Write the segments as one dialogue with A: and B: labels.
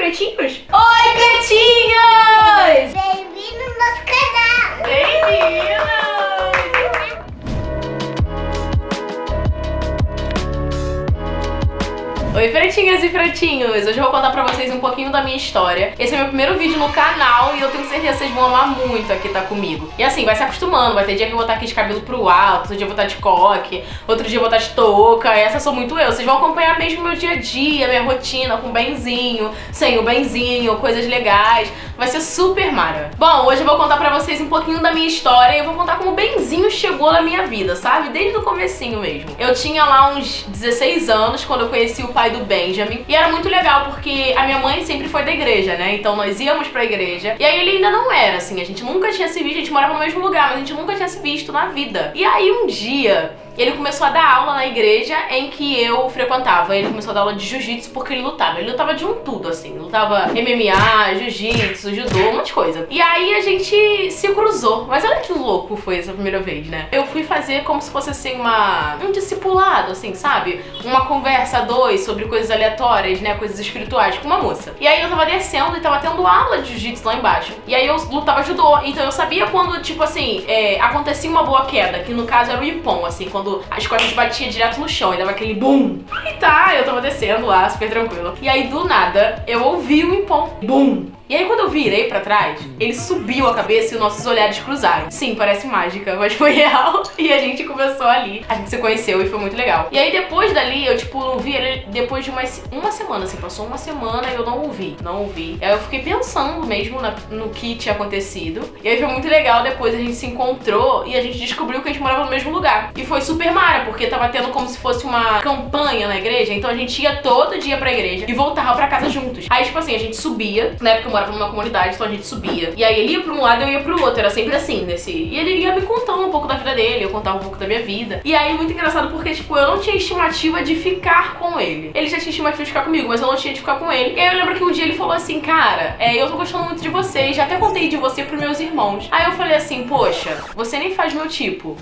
A: pretinhos? Oi, pretinhos!
B: Bem-vindo no nosso canal!
A: Bem-vindos! Oi, pretinhas e pretinhos! Hoje eu vou contar pra vocês um pouquinho da minha história. Esse é meu primeiro vídeo no canal e eu tenho certeza que vocês vão amar muito aqui estar comigo. E assim, vai se acostumando, vai ter dia que eu vou estar aqui de cabelo pro alto, outro dia eu vou estar de coque, outro dia eu vou estar de touca, essa sou muito eu. Vocês vão acompanhar mesmo meu dia a dia, minha rotina com o benzinho, sem o benzinho, coisas legais. Vai ser super mara. Bom, hoje eu vou contar pra vocês um pouquinho da minha história e eu vou contar como o benzinho chegou na minha vida, sabe? Desde o comecinho mesmo. Eu tinha lá uns 16 anos quando eu conheci o pai do Benjamin. E era muito legal porque a minha mãe sempre foi da igreja, né? Então nós íamos pra igreja. E aí ele ainda não era, assim. A gente nunca tinha se visto, a gente morava no mesmo lugar, mas a gente nunca tinha se visto na vida. E aí um dia ele começou a dar aula na igreja em que eu frequentava. Ele começou a dar aula de jiu-jitsu porque ele lutava. Ele lutava de um tudo, assim. Lutava MMA, jiu-jitsu, judô, um monte de coisa. E aí a gente se cruzou. Mas olha que louco foi essa primeira vez, né? Eu fui fazer como se fosse, assim, um discipulado, assim, sabe? Uma conversa a dois sobre coisas aleatórias, né? Coisas espirituais com uma moça. E aí eu tava descendo e tava tendo aula de jiu-jitsu lá embaixo. E aí eu lutava judô. Então eu sabia quando, tipo assim, acontecia uma boa queda. Que no caso era o ippon, assim, quando as costas batiam direto no chão e dava aquele bum. E tá, eu tava descendo lá, super tranquilo. E aí, do nada, eu ouvi o ippon. Bum! E aí, quando eu virei pra trás, ele subiu a cabeça e os nossos olhares cruzaram. Sim, parece mágica, mas foi real. E a gente começou ali, a gente se conheceu e foi muito legal. E aí, depois dali, eu, tipo, não vi ele depois de uma semana, assim. Passou uma semana e eu não ouvi. Aí eu fiquei pensando mesmo no que tinha acontecido. E aí foi muito legal, depois a gente se encontrou e a gente descobriu que a gente morava no mesmo lugar. E foi super mara, porque tava tendo como se fosse uma campanha na igreja. Então a gente ia todo dia pra igreja e voltava pra casa juntos. Aí, tipo assim, a gente subia, na época eu morava numa comunidade, então a gente subia. E aí ele ia pra um lado e eu ia pro outro. Era sempre assim, E ele ia me contando um pouco da vida dele, eu contava um pouco da minha vida. E aí, muito engraçado porque, tipo, eu não tinha estimativa de ficar com ele. Ele já tinha estimativa de ficar comigo, mas eu não tinha de ficar com ele. E aí eu lembro que um dia ele falou assim, cara, eu tô gostando muito de você, já até contei de você pros meus irmãos. Aí eu falei assim, poxa, você nem faz meu tipo.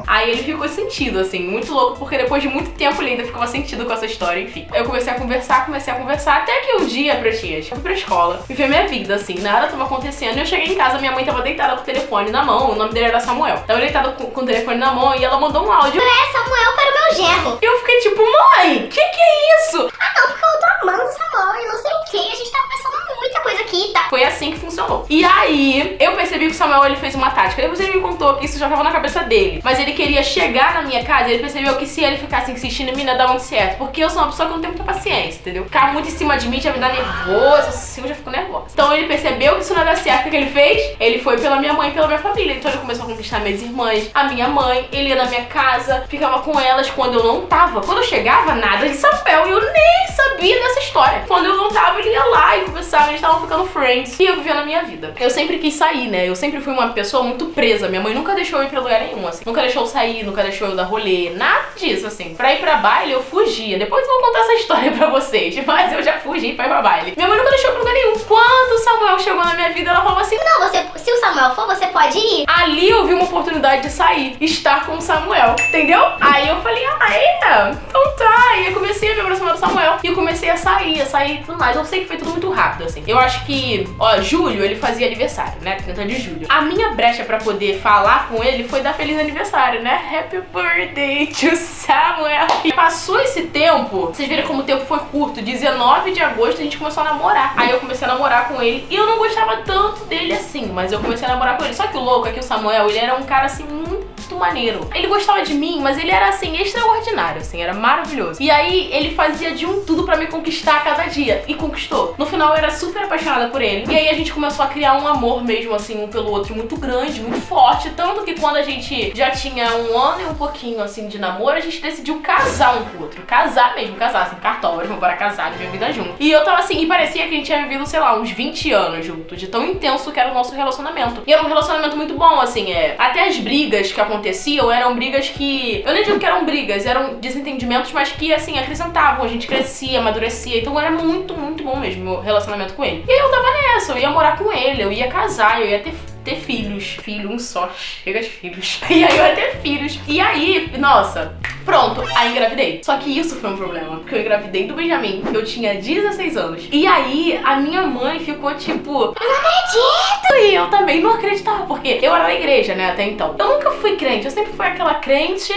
A: Aí ele ficou sentido, assim, muito louco, porque depois de muito tempo ele ainda ficava sentido com essa história, enfim. Eu comecei a conversar, até que um dia, pretinhas, eu fui pra escola, viver minha vida, assim, nada tava acontecendo. E eu cheguei em casa, minha mãe tava deitada com o telefone na mão, o nome dele era Samuel. Tava deitada com o telefone na mão e ela mandou um áudio.
B: Samuel para o meu genro.
A: E eu fiquei tipo, mãe, que é isso?
B: Ah não, porque eu tô amando o Samuel e não sei o que, a gente tá conversando muita coisa aqui, tá?
A: Foi assim que funcionou. E aí, eu percebi que o Samuel, ele fez uma tática. Depois ele me contou que isso já tava na cabeça dele. Mas ele queria chegar na minha casa e ele percebeu que se ele ficasse insistindo em mim, não ia dar muito certo. Porque eu sou uma pessoa que não tem muita paciência, entendeu? Ficar muito em cima de mim já me dá nervoso, assim, eu já fico nervosa. Então ele percebeu que isso não ia dar certo. O que ele fez? Ele foi pela minha mãe e pela minha família. Então ele começou a conquistar minhas irmãs, a minha mãe. Ele ia na minha casa, ficava com elas quando eu não tava. Quando eu chegava, nada de Samuel. E eu nem sabia dessa história. Quando eu não tava, ele ia lá e conversava. Eles estavam ficando friends. E eu vivia na minha vida. Eu sempre quis sair, né? Eu sempre fui uma pessoa muito presa. Minha mãe nunca deixou eu ir pra lugar nenhum, assim. Nunca deixou eu sair, nunca deixou eu dar rolê. Nada disso, assim. Pra ir pra baile, eu fugia. Depois eu vou contar essa história pra vocês. Mas eu já fugi pra ir pra baile. Minha mãe nunca deixou eu ir pra lugar nenhum. Quando o Samuel chegou na minha vida, ela falou assim,
B: Não, se o Samuel for, você pode ir.
A: ali eu vi uma oportunidade de sair, estar com o Samuel, entendeu? Aí eu falei, então tá. E eu comecei a me aproximar do Samuel. E eu comecei a sair e tudo mais. Eu sei que foi tudo muito rápido, assim. Eu acho que, julho, ele fazia aniversário, né? 30 de julho. A minha brecha pra poder falar com ele foi dar feliz aniversário, né? Happy birthday to Samuel. E passou esse tempo, vocês viram como o tempo foi curto. 19 de agosto a gente começou a namorar. Aí eu comecei a namorar com ele. E eu não gostava tanto dele assim, mas eu comecei a namorar com ele. Só que o louco é que o Samuel, ele era um cara assim muito maneiro. Ele gostava de mim, mas ele era assim, extraordinário, assim, era maravilhoso. E aí ele fazia de um tudo pra me conquistar a cada dia. E conquistou. No final eu era super apaixonada por ele. E aí a gente começou a criar um amor mesmo, assim, um pelo outro muito grande, muito forte. Tanto que quando a gente já tinha um ano e um pouquinho, assim, de namoro, a gente decidiu casar um com o outro. Casar mesmo, casar, assim, cartório, bora casar, viver a vida junto. E eu tava assim, e parecia que a gente tinha vivido, sei lá, uns 20 anos junto, de tão intenso que era o nosso relacionamento. E era um relacionamento muito bom, assim, até as brigas que aconteciam eram brigas que, eu nem digo que eram brigas, eram desentendimentos, mas que, assim, acrescentavam, a gente crescia, amadurecia, então era muito, muito bom mesmo o meu relacionamento com ele. E aí eu tava nessa, eu ia morar com ele, eu ia casar, eu ia ter filhos. Filho, um só, chega de filhos. E aí eu ia ter filhos. E aí, nossa, Pronto, aí engravidei. Só que isso foi um problema, porque eu engravidei do Benjamin, eu tinha 16 anos. E aí, a minha mãe ficou tipo, eu não acredito! E eu também não acreditava, porque eu era da igreja, né, até então. Eu nunca fui crente, eu sempre fui aquela crente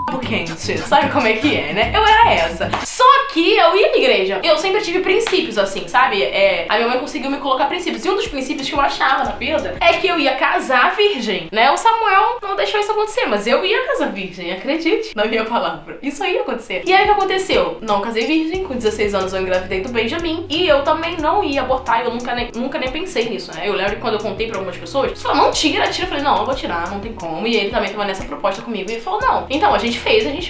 A: do quente. Sabe como é que é, né? Eu era essa. Só que eu ia na igreja. Eu sempre tive princípios, assim, sabe? A minha mãe conseguiu me colocar princípios. E um dos princípios que eu achava na vida é que eu ia casar virgem, né? O Samuel não deixou isso acontecer, mas eu ia casar virgem, acredite na minha palavra. Isso aí ia acontecer. E aí o que aconteceu? Não casei virgem, com 16 anos eu engravidei do Benjamin. E eu também não ia abortar, eu nunca nem pensei nisso, né? Eu lembro que quando eu contei pra algumas pessoas, eles falaram, não, tira. Eu falei, não, eu vou tirar, não tem como. E ele também tava nessa proposta comigo. E ele falou, não. Então, a gente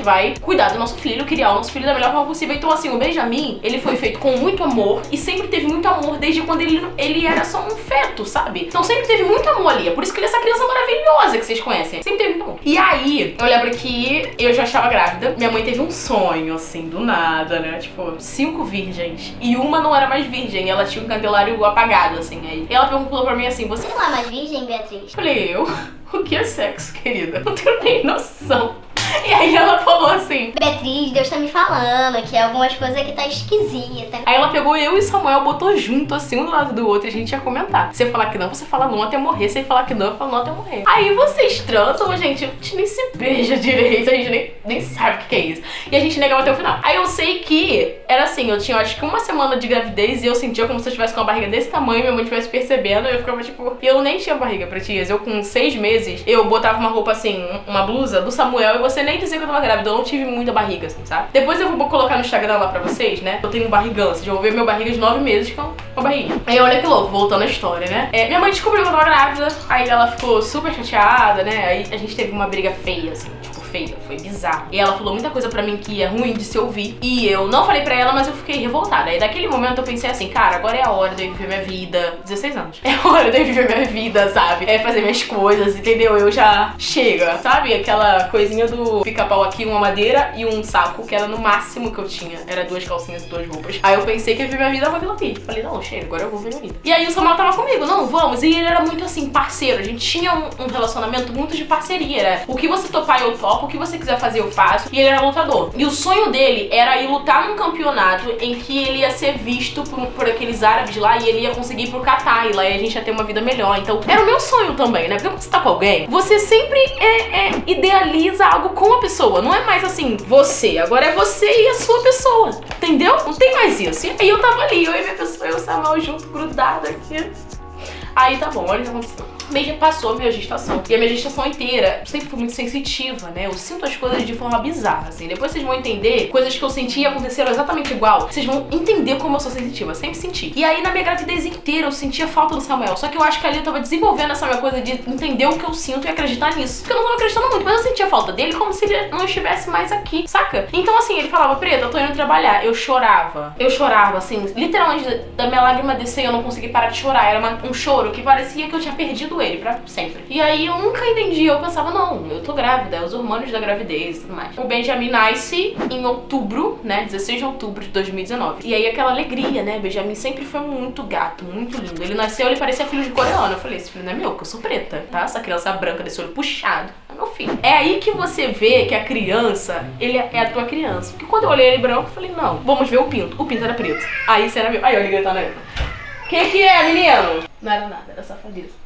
A: vai cuidar do nosso filho, criar o nosso filho da melhor forma possível. Então, assim, o Benjamin, ele foi feito com muito amor e sempre teve muito amor desde quando ele era só um feto, sabe? Então sempre teve muito amor ali. É por isso que ele é essa criança maravilhosa que vocês conhecem. Sempre teve muito amor. E aí, eu lembro que eu já estava grávida. Minha mãe teve um sonho, assim, do nada, né? Tipo, 5 virgens. E uma não era mais virgem. Ela tinha um candelário apagado, assim. Aí ela perguntou pra mim assim, você
B: não é mais virgem, Beatriz?
A: Falei, o que é sexo, querida? Não tenho nem noção. E aí ela falou assim,
B: Beatriz, Deus tá me falando que algumas coisas aqui tá esquisita.
A: Aí ela pegou eu e Samuel, botou junto, assim, um do lado do outro, e a gente ia comentar. Se eu falar que não, você fala não até morrer. Se ele falar que não, eu falo não até morrer. Aí vocês transam, gente, a gente nem se beija direito, a gente nem sabe o que é isso. E a gente negava até o final. Aí eu sei que era assim, eu tinha acho que uma semana de gravidez e eu sentia como se eu tivesse com uma barriga desse tamanho, minha mãe estivesse percebendo, e eu ficava tipo... E eu nem tinha barriga pra tias, eu com 6 meses, eu botava uma roupa assim, uma blusa do Samuel, e você nem dizia que eu tava grávida, eu não tive muita barriga, assim, sabe? Depois eu vou colocar no Instagram lá pra vocês, né? Eu tenho um barrigão, vocês vão ver meu barriga de 9 meses com a barriga. Aí olha que louco, voltando à história, né? Minha mãe descobriu que eu tava grávida, aí ela ficou super chateada, né? Aí a gente teve uma briga feia, assim, tipo, feia, foi bizarro. E ela falou muita coisa pra mim que é ruim de se ouvir. E eu não falei pra ela, mas eu fiquei revoltada. Aí daquele momento eu pensei assim, cara, agora é a hora de eu viver minha vida. 16 anos. É a hora de eu viver minha vida, sabe? É fazer minhas coisas, entendeu? Eu já chega, sabe? Aquela coisinha do pica-pau aqui, uma madeira e um saco, que era no máximo que eu tinha. Era 2 calcinhas e 2 roupas. Aí eu pensei que ia viver minha vida com aquilo ali. Falei, não, chega, agora eu vou viver minha vida. E aí o Samuel tava comigo, não, vamos. E ele era muito assim, parceiro. A gente tinha um relacionamento muito de parceria. Era o que você topar eu topo, o que você quiser fazer eu faço. E ele era lutador. E o sonho dele era ir lutar num campeonato em que ele ia ser visto por aqueles árabes lá e ele ia conseguir ir pro Catar. E lá a gente ia ter uma vida melhor. Então era o meu sonho também, né? Porque quando você tá com alguém, você sempre idealiza algo com a pessoa. Não é mais assim, você. Agora é você e a sua pessoa. Entendeu? Não tem mais isso. E aí eu tava ali, eu e minha pessoa, eu e o Samuel junto, grudado aqui. Aí tá bom, olha o que aconteceu. Passou a minha gestação. E a minha gestação inteira sempre fui muito sensitiva, né? Eu sinto as coisas de forma bizarra, assim. Depois vocês vão entender coisas que eu senti e aconteceram exatamente igual. Vocês vão entender como eu sou sensitiva. Sempre senti. E aí na minha gravidez inteira eu sentia falta do Samuel. Só que eu acho que ali eu tava desenvolvendo essa minha coisa de entender o que eu sinto e acreditar nisso. Porque eu não tava acreditando muito, mas eu sentia falta dele como se ele não estivesse mais aqui, saca? Então assim, ele falava, Preta, eu tô indo trabalhar. Eu chorava, assim, literalmente da minha lágrima descer eu não consegui parar de chorar. Era um choro que parecia que eu tinha perdido ele pra sempre. E aí eu nunca entendi, eu pensava, não, eu tô grávida, os hormônios da gravidez e tudo mais. O Benjamin nasce em outubro, né, 16 de outubro de 2019. E aí aquela alegria, né, Benjamin sempre foi muito gato, muito lindo. Ele nasceu, ele parecia filho de coreano. Eu falei, esse filho não é meu, porque eu sou preta, tá? Essa criança branca desse olho puxado é meu filho. É aí que você vê que a criança, ele é a tua criança. Porque quando eu olhei ele branco, eu falei, não, vamos ver o pinto. O pinto era preto. Aí você era meu. Aí eu liguei gritando aí. Que é, menino? Não era nada, era safadeza.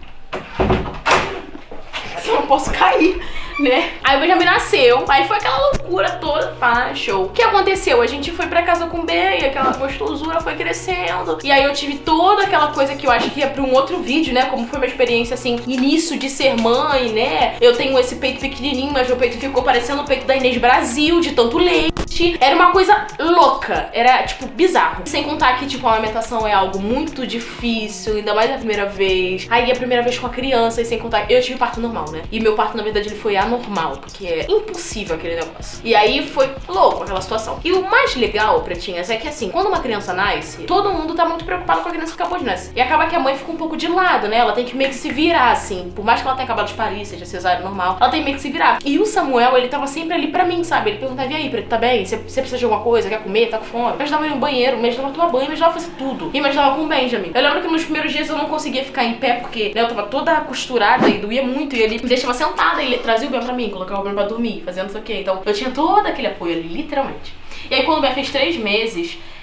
A: Eu não posso cair, né? Aí o Benjamin nasceu, aí foi aquela loucura toda, pá, show. O que aconteceu? A gente foi pra casa com o Ben, aquela gostosura foi crescendo. E aí eu tive toda aquela coisa que eu acho que ia pra um outro vídeo, né? Como foi minha experiência, assim, início de ser mãe, né? Eu tenho esse peito pequenininho, mas meu peito ficou parecendo o peito da Inês Brasil, de tanto leite. Era uma coisa louca, era, tipo, bizarro. Sem contar que, tipo, a amamentação é algo muito difícil, ainda mais a primeira vez. Aí a primeira vez com a criança, e sem contar, eu tive parto normal, né? E meu parto, na verdade, ele foi anormal, porque é impossível aquele negócio. E aí foi louco aquela situação. E o mais legal, pretinhas, é que assim, quando uma criança nasce, todo mundo tá muito preocupado com a criança que acabou de nascer. E acaba que a mãe fica um pouco de lado, né? Ela tem que meio que se virar, assim. Por mais que ela tenha acabado de parir, seja cesárea normal, ela tem meio que se virar. E o Samuel, ele tava sempre ali pra mim, sabe? Ele perguntava, e aí, Preto, tá bem? Você precisa de alguma coisa? Quer comer? Tá com fome? Me ajudava a ir no banheiro, me ajudava a tomar banho, me ajudava a fazer tudo. E me ajudava com o Benjamin. Eu lembro que nos primeiros dias eu não conseguia ficar em pé, porque, né, eu tava toda costurada e doía muito. E ele me deixava sentada, ele trazia o Ruben pra mim, colocar o Ruben pra dormir, fazendo não sei o quê. Então eu tinha todo aquele apoio ali, literalmente. E aí quando o Ben fez 3 meses,